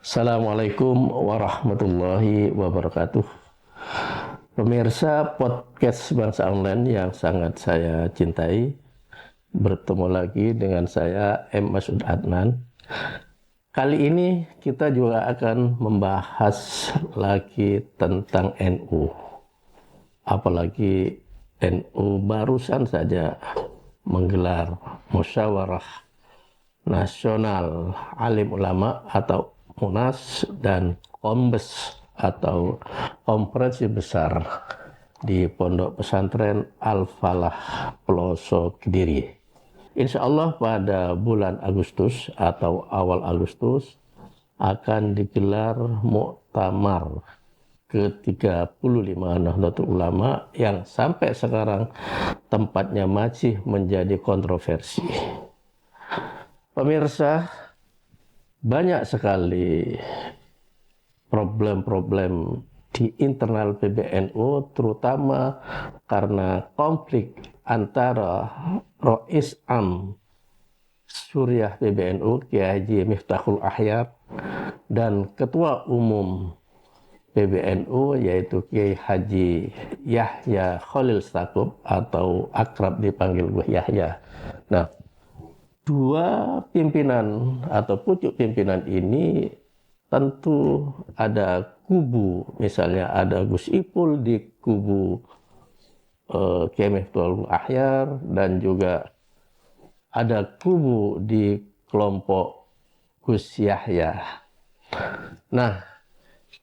Assalamualaikum warahmatullahi wabarakatuh. Pemirsa podcast Bangsa Online yang sangat saya cintai, bertemu lagi dengan saya M. Masud Adnan. Kali ini kita juga akan membahas lagi tentang NU. Apalagi NU barusan saja menggelar musyawarah nasional alim ulama atau Munas dan Kombes atau konferensi besar di Pondok Pesantren Al-Falah Peloso Kediri. Insya Allah pada bulan Agustus atau awal Agustus akan digelar muktamar ke-35 Nahdlatul Ulama yang sampai sekarang tempatnya masih menjadi kontroversi. Pemirsa, banyak sekali problem-problem di internal PBNU, terutama karena konflik antara Rois Am Suriah PBNU Kiai Haji Miftahul Ahyar dan Ketua Umum PBNU yaitu Kiai Haji Yahya Khalil Stakuf atau akrab dipanggil Gus Yahya. Nah, dua pimpinan atau pucuk pimpinan ini tentu ada kubu, misalnya ada Gus Ipul di kubu Kiai Miftahul Ahyar dan juga ada kubu di kelompok Gus Yahya. Nah,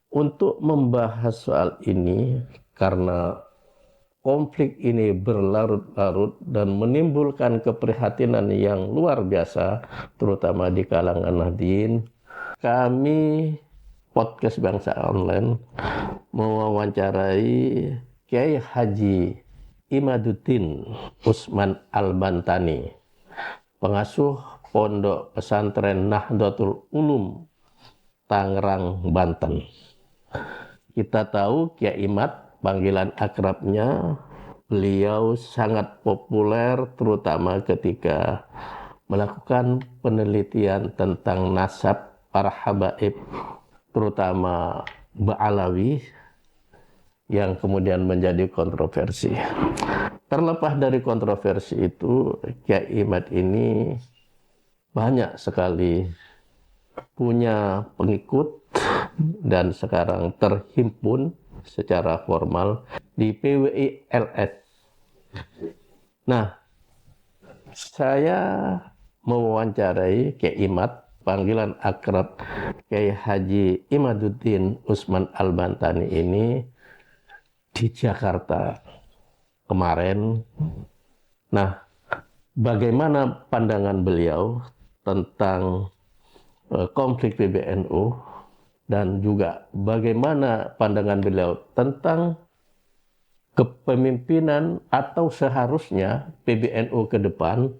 untuk membahas soal ini karena konflik ini berlarut-larut dan menimbulkan keprihatinan yang luar biasa, terutama di kalangan Nahdien. Kami podcast Bangsa Online mewawancarai Kiai Haji Imaduddin Usman Al-Bantani, pengasuh Pondok Pesantren Nahdlatul Ulum, Tangerang, Banten. Kita tahu Kiai Imad, panggilan akrabnya, beliau sangat populer terutama ketika melakukan penelitian tentang nasab para habaib, terutama Ba'alawi, yang kemudian menjadi kontroversi. Terlepas dari kontroversi itu, Kiai Imad ini banyak sekali punya pengikut dan sekarang terhimpun secara formal di PWI-LS. Nah, saya mewawancarai Kiai Imad, panggilan akrab Kiai Haji Imaduddin Usman Al-Bantani ini di Jakarta kemarin. Nah, bagaimana pandangan beliau tentang konflik PBNU dan juga bagaimana pandangan beliau tentang kepemimpinan atau seharusnya PBNU ke depan,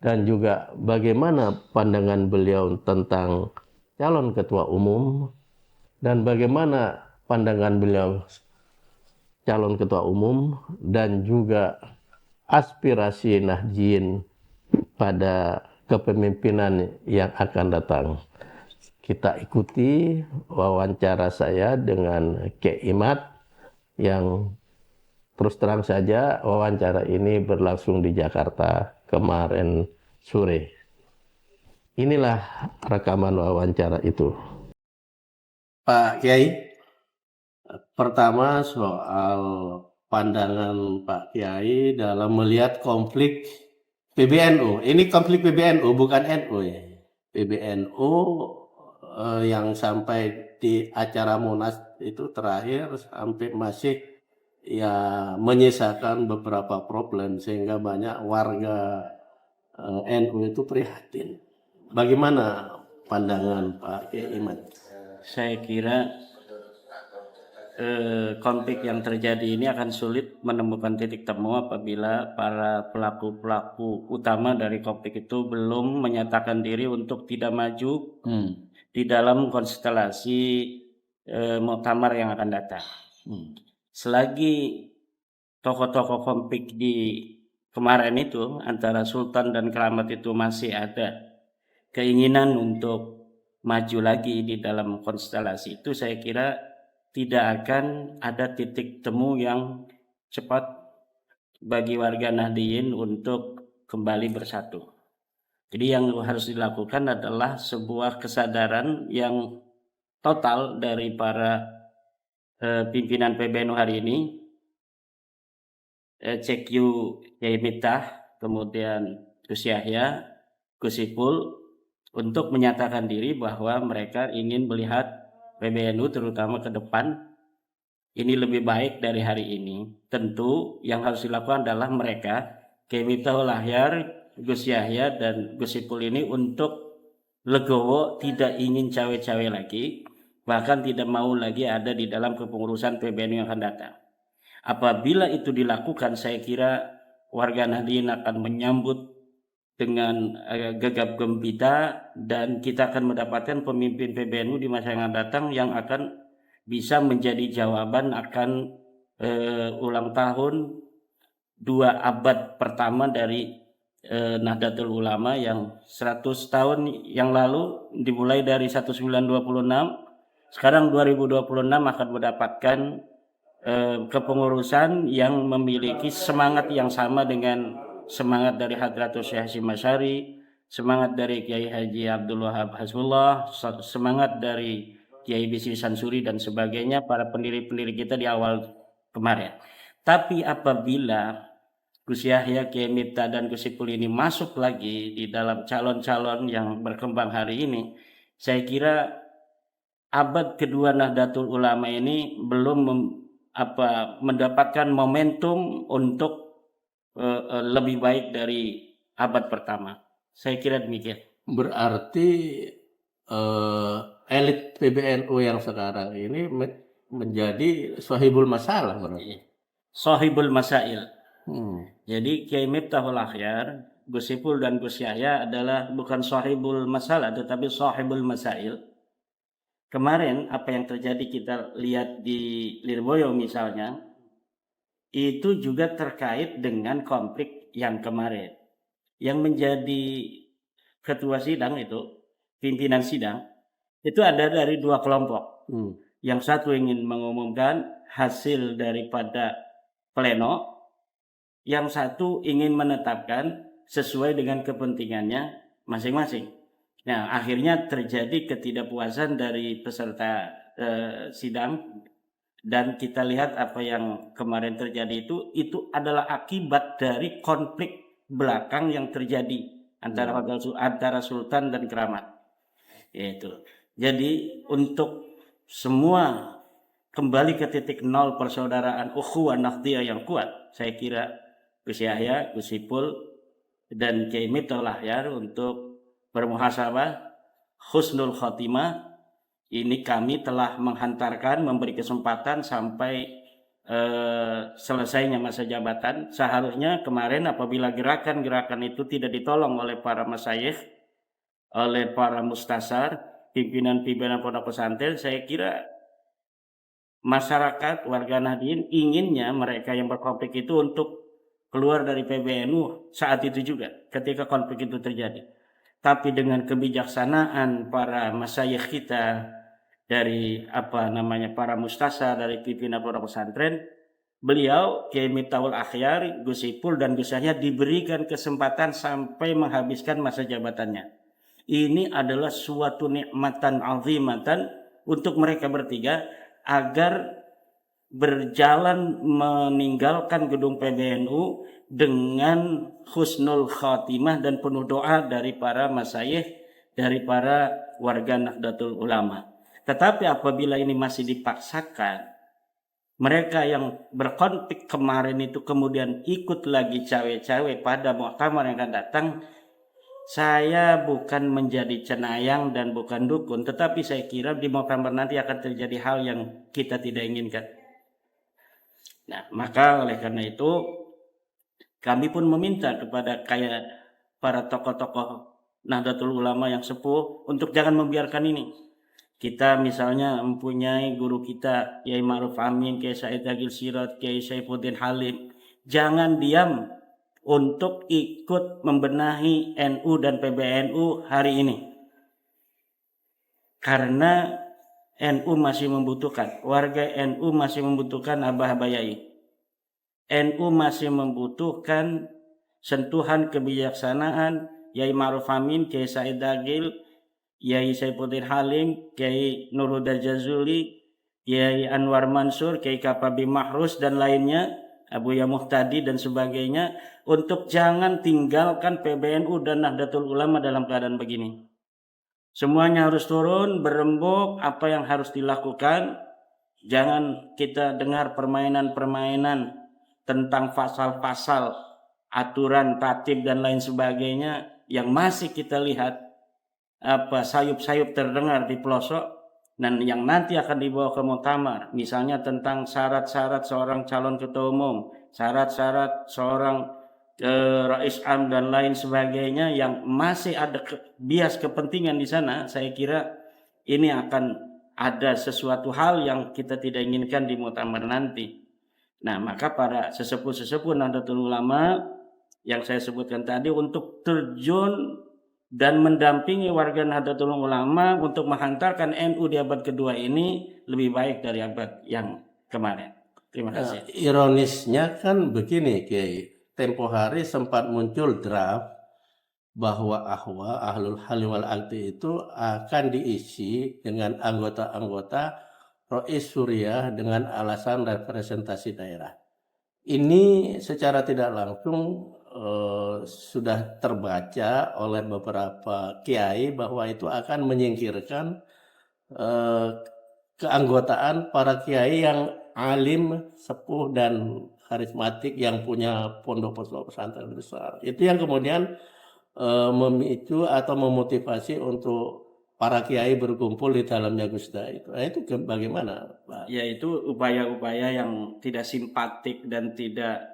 dan juga bagaimana pandangan beliau tentang calon ketua umum dan bagaimana pandangan beliau calon ketua umum dan juga aspirasi Nahdien pada kepemimpinan yang akan datang. Kita ikuti wawancara saya dengan Kiai Imad yang terus terang saja wawancara ini berlangsung di Jakarta kemarin sore. Inilah rekaman wawancara itu. Pak Kiai, pertama soal pandangan Pak Kiai dalam melihat konflik PBNU. Ini konflik PBNU bukan NU ya. PBNU yang sampai di acara Munas itu terakhir sampai masih ya menyisakan beberapa problem sehingga banyak warga NU itu prihatin. Bagaimana pandangan Pak Kiai Imad? Saya kira konflik yang terjadi ini akan sulit menemukan titik temu apabila para pelaku-pelaku utama dari konflik itu belum menyatakan diri untuk tidak maju di dalam konstelasi muktamar yang akan datang. Selagi tokoh-tokoh konflik di kemarin itu antara Sultan dan Keramat itu masih ada keinginan untuk maju lagi di dalam konstelasi itu, saya kira tidak akan ada titik temu yang cepat bagi warga Nahdliyin untuk kembali bersatu. Jadi yang harus dilakukan adalah sebuah kesadaran yang total dari para pimpinan PBNU hari ini, CQ Kiai Miftah, kemudian Gus Yahya, Gus Ipul, untuk menyatakan diri bahwa mereka ingin melihat PBNU terutama ke depan ini lebih baik dari hari ini. Tentu yang harus dilakukan adalah mereka, Kiai Miftahul Ahyar, Gus Yahya, dan Gus Ipul ini untuk legowo, tidak ingin cawe-cawe lagi, bahkan tidak mau lagi ada di dalam kepengurusan PBNU yang akan datang. Apabila itu dilakukan, saya kira warga Nahdliyin akan menyambut dengan gegap gempita, dan kita akan mendapatkan pemimpin PBNU di masa yang akan datang yang akan bisa menjadi jawaban akan ulang tahun 2 abad pertama dari Nahdlatul Ulama yang 100 tahun yang lalu dimulai dari 1926, sekarang 2026 akan mendapatkan kepengurusan yang memiliki semangat yang sama dengan semangat dari Hadratus Syekh Hasyim Asy'ari, semangat dari Kiai Haji Abdul Wahab Hasbullah, semangat dari Kiai Bisri Sansuri dan sebagainya, para pendiri-pendiri kita di awal kemarin. Tapi apabila Gus Yahya, Kiai Miftah, dan Gus Ipul ini masuk lagi di dalam calon-calon yang berkembang hari ini, saya kira abad kedua Nahdlatul Ulama ini belum mendapatkan momentum untuk lebih baik dari abad pertama. Saya kira demikian. Berarti elit PBNU yang sekarang ini menjadi sahibul masalah berarti. Sahibul masail. Jadi Kiai Miftahul Ahyar, Gus Ipul, dan Gus Yahya adalah bukan sahibul masalah tetapi sahibul masail. Kemarin apa yang terjadi kita lihat di Lirboyo misalnya, itu juga terkait dengan konflik yang kemarin. Yang menjadi ketua sidang itu, pimpinan sidang, itu ada dari 2 kelompok. Yang satu ingin mengumumkan hasil daripada pleno, yang satu ingin menetapkan sesuai dengan kepentingannya masing-masing. Nah, akhirnya terjadi ketidakpuasan dari peserta sidang, dan kita lihat apa yang kemarin terjadi itu adalah akibat dari konflik belakang yang terjadi antara sultan dan keramat. Yaitu. Jadi untuk semua kembali ke titik nol persaudaraan ukhuwah Nahdliyah yang kuat, saya kira Gus Yahya, Gus Ipul, dan Kiai Miftahul Ahyar untuk bermuhasabah, husnul khotimah. Ini kami telah menghantarkan, memberi kesempatan sampai selesainya masa jabatan. Seharusnya kemarin apabila gerakan-gerakan itu tidak ditolong oleh para masyayikh, oleh para mustasar, pimpinan-pimpinan pondok pesantren, saya kira masyarakat warga Nahdliyin inginnya mereka yang berkonflik itu untuk keluar dari PBNU saat itu juga ketika konflik itu terjadi. Tapi dengan kebijaksanaan para masyayikh kita dari para mustasar, dari pimpinan pondok pesantren, beliau Kiai Miftahul Ahyar, Gus Ipul, dan Gus Yahya diberikan kesempatan sampai menghabiskan masa jabatannya. Ini adalah suatu nikmatan azimatan untuk mereka bertiga agar berjalan meninggalkan gedung PBNU dengan husnul khatimah dan penuh doa dari para masyayikh, dari para warga Nahdlatul Ulama. Tetapi apabila ini masih dipaksakan, mereka yang berkonflik kemarin itu kemudian ikut lagi cawe-cawe pada muktamar yang akan datang, saya bukan menjadi cenayang dan bukan dukun, tetapi saya kira di muktamar nanti akan terjadi hal yang kita tidak inginkan. Nah, maka oleh karena itu kami pun meminta kepada para tokoh-tokoh Nahdlatul Ulama yang sepuh untuk jangan membiarkan ini. Kita misalnya mempunyai guru kita Kiai Ma'ruf Amin, Kiai Said Agil Sirot, Kiai Saifuddin Halim. Jangan diam untuk ikut membenahi NU dan PBNU hari ini. karena NU masih membutuhkan, warga NU masih membutuhkan Abah Yai. NU masih membutuhkan sentuhan kebijaksanaan Yai Ma'ruf Amin, Kiai Said Agil, Yai Saifuddin Halim, Kiai Nurhuda Jazuli, Kiai Anwar Mansur, Kiai Kapabi Mahrus dan lainnya, Abuya Muhtadi dan sebagainya, untuk jangan tinggalkan PBNU dan Nahdlatul Ulama dalam keadaan begini. Semuanya harus turun, berembuk apa yang harus dilakukan. Jangan kita dengar permainan-permainan tentang pasal-pasal, aturan, tatib dan lain sebagainya yang masih kita lihat sayup-sayup terdengar di pelosok dan yang nanti akan dibawa ke muktamar. Misalnya tentang syarat-syarat seorang calon ketua umum, syarat-syarat seorang Rais Am dan lain sebagainya yang masih ada bias kepentingan di sana. Saya kira ini akan ada sesuatu hal yang kita tidak inginkan di muktamar nanti. Nah, maka para sesepuh-sesepuh Nahdlatul Ulama yang saya sebutkan tadi untuk terjun dan mendampingi warga Nahdlatul Ulama untuk menghantarkan NU di abad kedua ini lebih baik dari abad yang kemarin. Terima kasih. Ironisnya kan begini, Kiai. Tempo hari sempat muncul draft bahwa Ahlul Halli wal Aqdi itu akan diisi dengan anggota-anggota Rois Suriah dengan alasan representasi daerah. Ini secara tidak langsung sudah terbaca oleh beberapa kiai bahwa itu akan menyingkirkan keanggotaan para kiai yang alim, sepuh dan karismatik yang punya pondok pesantren besar. Itu yang kemudian memicu atau memotivasi untuk para kiai berkumpul di dalamnya Gusda itu. Nah, itu bagaimana, Pak? Ya, itu upaya-upaya yang tidak simpatik dan tidak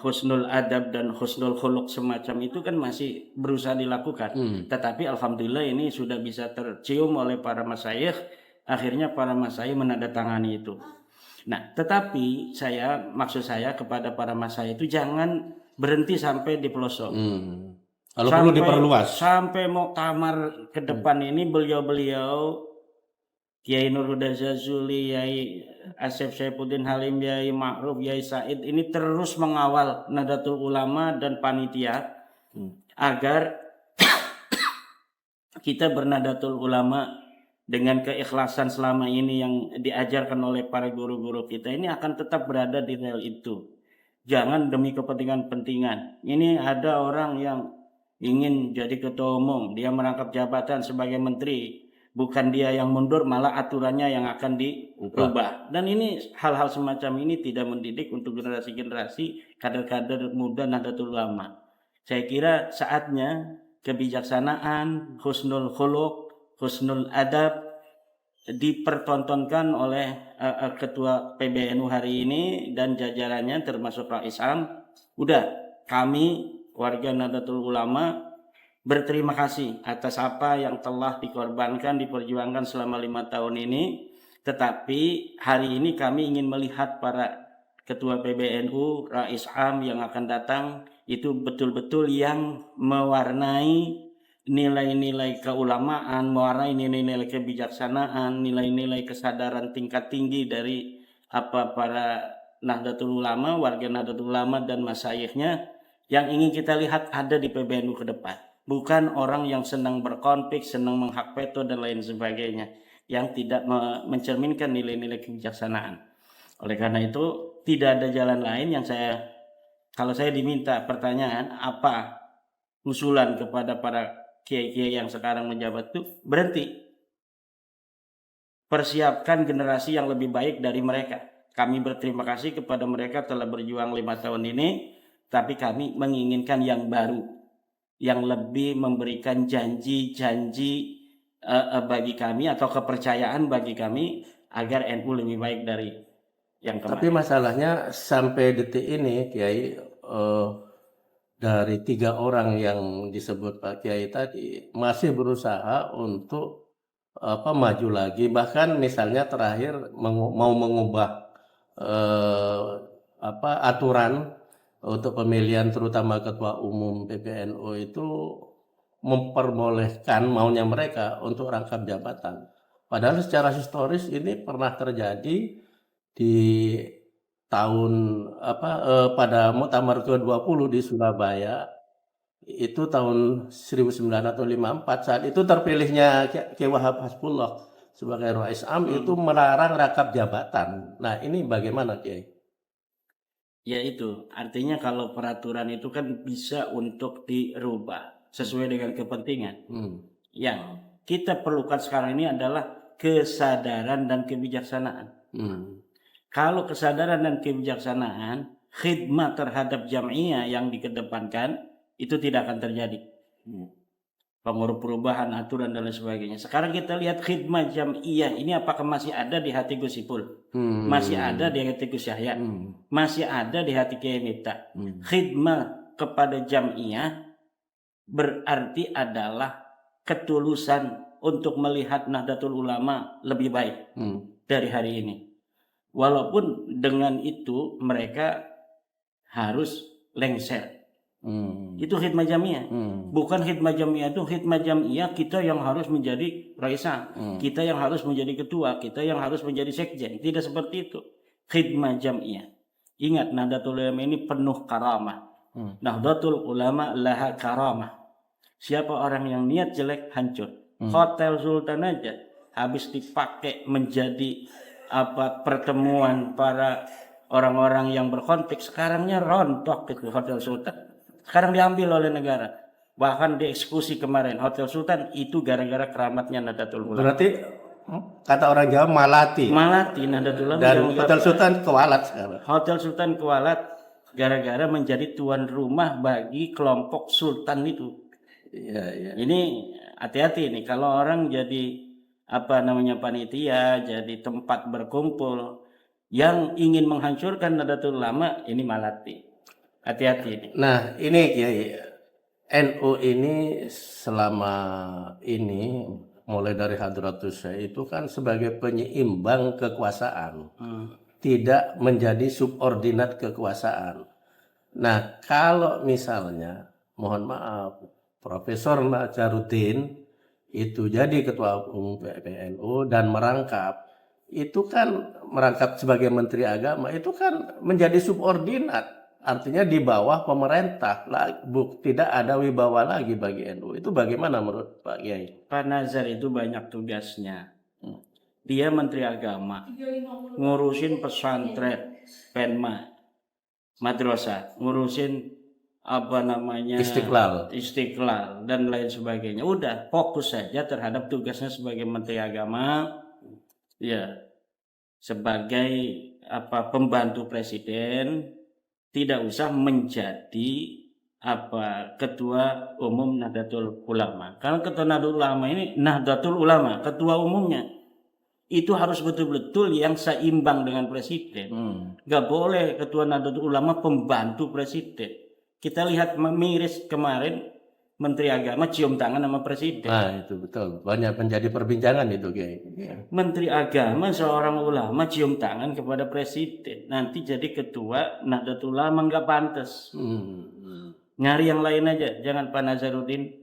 husnul adab dan husnul khuluq semacam itu kan masih berusaha dilakukan. Tetapi alhamdulillah ini sudah bisa tercium oleh para masyayikh. Akhirnya para masyayikh menandatangani itu. Nah, tetapi maksud saya kepada para masyayikh itu jangan berhenti sampai di pelosok. Kalau perlu diperluas. Sampai muktamar ke depan ini beliau-beliau Kiai Nurhuda Jazuli, Yai Asep Saifuddin Halim, Yai Ma'ruf, Yai Said ini terus mengawal Nahdlatul Ulama dan panitia agar kita bernadatul ulama dengan keikhlasan selama ini yang diajarkan oleh para guru-guru kita ini akan tetap berada di rel itu. Jangan demi kepentingan-pentingan. Ini ada orang yang ingin jadi ketua umum, dia merangkap jabatan sebagai menteri, bukan dia yang mundur, malah aturannya yang akan diubah. Dan ini hal-hal semacam ini tidak mendidik untuk generasi-generasi kader-kader muda Nahdlatul Ulama. Saya kira saatnya kebijaksanaan, husnul khuluq, husnul adab dipertontonkan oleh ketua PBNU hari ini dan jajarannya termasuk Rais Am. Udah, kami warga Nahdlatul Ulama berterima kasih atas apa yang telah dikorbankan, diperjuangkan selama 5 tahun ini. Tetapi hari ini kami ingin melihat para ketua PBNU, Rais Am yang akan datang itu betul-betul yang mewarnai nilai-nilai keulamaan, mewarnai nilai-nilai kebijaksanaan, nilai-nilai kesadaran tingkat tinggi dari para Nahdlatul Ulama, warga Nahdlatul Ulama dan masyayikhnya yang ingin kita lihat ada di PBNU ke depan. Bukan orang yang senang berkonflik, senang menghak veto dan lain sebagainya, yang tidak mencerminkan nilai-nilai kebijaksanaan. Oleh karena itu tidak ada jalan lain yang kalau saya diminta pertanyaan apa usulan kepada para kiai-kiai yang sekarang menjabat itu, berhenti. Persiapkan generasi yang lebih baik dari mereka. Kami berterima kasih kepada mereka telah berjuang 5 tahun ini, tapi kami menginginkan yang baru, yang lebih memberikan janji-janji bagi kami atau kepercayaan bagi kami agar NU lebih baik dari yang kemarin. Tapi masalahnya sampai detik ini Kiai, dari 3 orang yang disebut Pak Kiai tadi masih berusaha untuk maju lagi, bahkan misalnya terakhir mau mengubah aturan untuk pemilihan terutama ketua umum PBNU itu memperbolehkan maunya mereka untuk rangkap jabatan. Padahal secara historis ini pernah terjadi di tahun pada Muktamar ke-20 di Surabaya, itu tahun 1954. Saat itu terpilihnya Kiai Wahab Hasbullah sebagai Rais Am itu melarang rangkap jabatan. Nah, ini bagaimana, Kiai? Ya itu, artinya kalau peraturan itu kan bisa untuk dirubah sesuai dengan kepentingan. Yang kita perlukan sekarang ini adalah kesadaran dan kebijaksanaan. Kalau kesadaran dan kebijaksanaan, khidmat terhadap jam'iyah yang dikedepankan, itu tidak akan terjadi. Pengaruh perubahan aturan dan lain sebagainya. Sekarang kita lihat khidmat jam'iyah ini apakah masih ada di hati Gus Ipul? Masih ada di hati Gus Yahya? Masih ada di hati Kiai Miftah? Khidmat kepada jam'iyah berarti adalah ketulusan untuk melihat Nahdlatul Ulama lebih baik dari hari ini. Walaupun dengan itu mereka harus lengser. Itu khidmat jamiyah. Bukan khidmat jamiyah itu khidmat jamiyah kita yang harus menjadi raisa, kita yang harus menjadi ketua, kita yang harus menjadi sekjen. Tidak seperti itu. Khidmat jamiyah. Ingat, Nahdlatul Ulama ini penuh karamah. Nahdlatul Ulama laha karamah. Siapa orang yang niat jelek hancur. Hotel Sultan aja habis dipakai menjadi pertemuan para orang-orang yang berkonflik, sekarangnya rontok itu Hotel Sultan. Sekarang diambil oleh negara. Bahkan dieksekusi kemarin Hotel Sultan itu gara-gara keramatnya Nahdlatul Ulama. Berarti kata orang Jawa malati. Malati Nahdlatul Ulama. Dan Hotel Sultan kewalat sekarang. Hotel Sultan kewalat gara-gara menjadi tuan rumah bagi kelompok sultan itu. Iya. Ini hati-hati nih kalau orang jadi panitia, jadi tempat berkumpul yang ingin menghancurkan Nahdlatul Ulama, ini malati. Hati-hati ini. Nah, ini Kiai, NU ini selama ini mulai dari Hadratus Syekh itu kan sebagai penyeimbang kekuasaan, tidak menjadi subordinat kekuasaan. Nah, kalau misalnya, mohon maaf, Profesor Nazaruddin itu jadi ketua umum PBNU dan merangkap, itu kan merangkap sebagai Menteri Agama, itu kan menjadi subordinat. Artinya di bawah pemerintah, tidak ada wibawa lagi bagi NU. Itu bagaimana menurut Pak Kiai? Pak Nazar itu banyak tugasnya. Dia Menteri Agama, ngurusin pesantren, penma, madrasah, ngurusin Istiqlal dan lain sebagainya. Udah fokus saja terhadap tugasnya sebagai Menteri Agama, ya sebagai pembantu presiden. Tidak usah menjadi ketua umum Nahdlatul Ulama. Karena ketua Nahdlatul Ulama ini Nahdlatul Ulama, ketua umumnya itu harus betul-betul yang seimbang dengan presiden. Gak boleh ketua Nahdlatul Ulama pembantu presiden. Kita lihat miris kemarin Menteri Agama cium tangan sama presiden. Nah, itu betul. Banyak menjadi perbincangan itu, Kiai. Menteri Agama seorang ulama cium tangan kepada presiden. Nanti jadi ketua Nahdlatul Ulama nggak pantas. Nyari yang lain aja. Jangan Pak Nazaruddin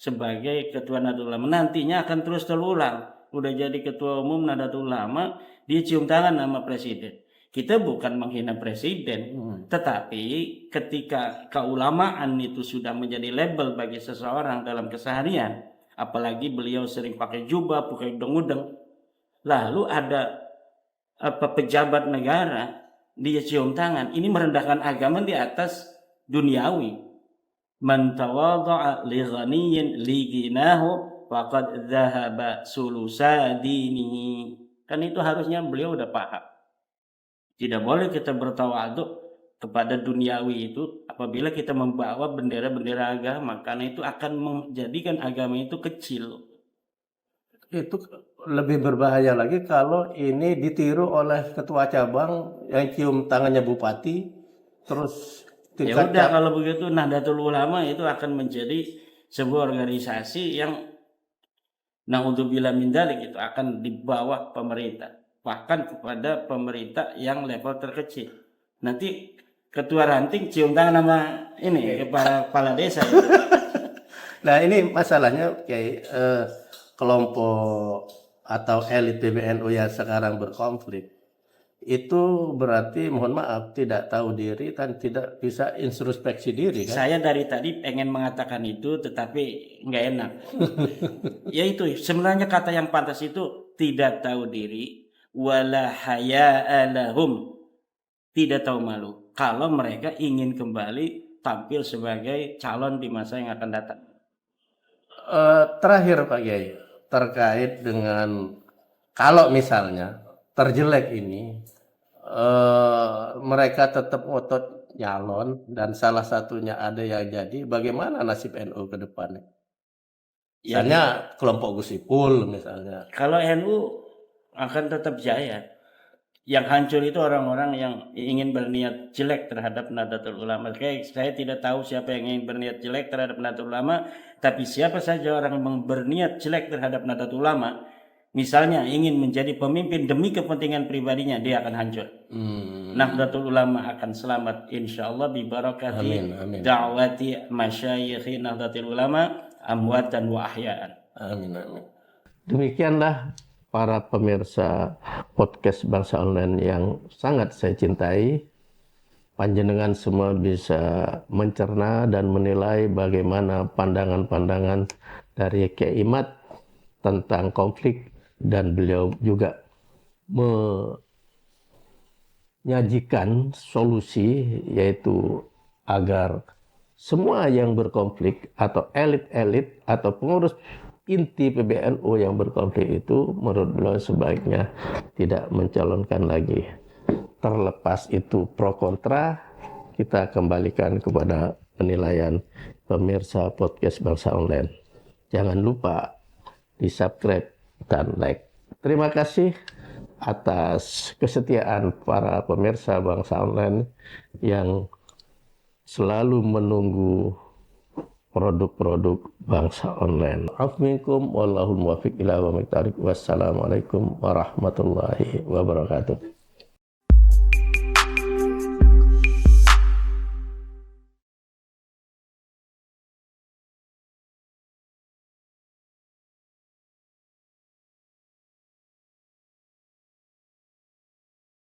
sebagai ketua Nahdlatul Ulama. Nantinya akan terus terulang. Udah jadi ketua umum Nahdlatul Ulama, dia cium tangan sama presiden. Kita bukan menghina presiden, tetapi ketika keulamaan itu sudah menjadi label bagi seseorang dalam keseharian, apalagi beliau sering pakai jubah, pakai udeng-udeng, lalu ada pejabat negara dia cium tangan, ini merendahkan agama di atas duniawi. Man tawadha'a li ghaniyyin li ghinahu faqad dhahaba sulusa dinihi. Kan itu harusnya beliau udah paham. Tidak boleh kita bertawadhu kepada duniawi itu apabila kita membawa bendera-bendera agama, karena itu akan menjadikan agama itu kecil. Itu lebih berbahaya lagi kalau ini ditiru oleh ketua cabang yang cium tangannya bupati, terus ya udah kalau begitu Nahdlatul Ulama itu akan menjadi sebuah organisasi yang naudzubillah min dzalik, itu akan di bawah pemerintah. Bahkan kepada pemerintah yang level terkecil. Nanti ketua ranting cium tangan sama ini kepala desa. Nah ini masalahnya kayak kelompok atau elit PBNU yang sekarang berkonflik itu berarti mohon maaf tidak tahu diri dan tidak bisa introspeksi diri kan? Saya dari tadi pengen mengatakan itu tetapi nggak enak. Ya itu sebenarnya kata yang pantas itu tidak tahu diri, wala haya'a lahum, tidak tahu malu. Kalau mereka ingin kembali tampil sebagai calon di masa yang akan datang. Terakhir Pak Kiai, terkait dengan kalau misalnya terjelek ini, mereka tetap ngotot nyalon dan salah satunya ada yang jadi, bagaimana nasib NU ke depannya? Ya, Misalnya kelompok Gus Ipul misalnya. kalau NU akan tetap jaya. Yang hancur itu orang-orang yang ingin berniat jelek terhadap Nahdlatul Ulama. Saya tidak tahu siapa yang ingin berniat jelek terhadap Nahdlatul Ulama, tapi siapa saja orang yang berniat jelek terhadap Nahdlatul Ulama, misalnya ingin menjadi pemimpin demi kepentingan pribadinya, dia akan hancur. Nahdlatul Ulama akan selamat insyaallah bi barakati da'wati masyayikhi Nahdlatul Ulama amwatan wa ahya'an. Amin amin. Demikianlah para pemirsa podcast Bangsa Online yang sangat saya cintai. Panjenengan semua bisa mencerna dan menilai bagaimana pandangan-pandangan dari Kiai Imad tentang konflik, dan beliau juga menyajikan solusi, yaitu agar semua yang berkonflik atau elit-elit atau pengurus inti PBNU yang berkonflik itu menurut beliau sebaiknya tidak mencalonkan lagi. Terlepas itu pro kontra, kita kembalikan kepada penilaian pemirsa podcast Bangsa Online. Jangan lupa di subscribe dan like. Terima kasih atas kesetiaan para pemirsa Bangsa Online yang selalu menunggu produk-produk Bangsa Online. Assalamualaikum warahmatullahi wabarakatuh.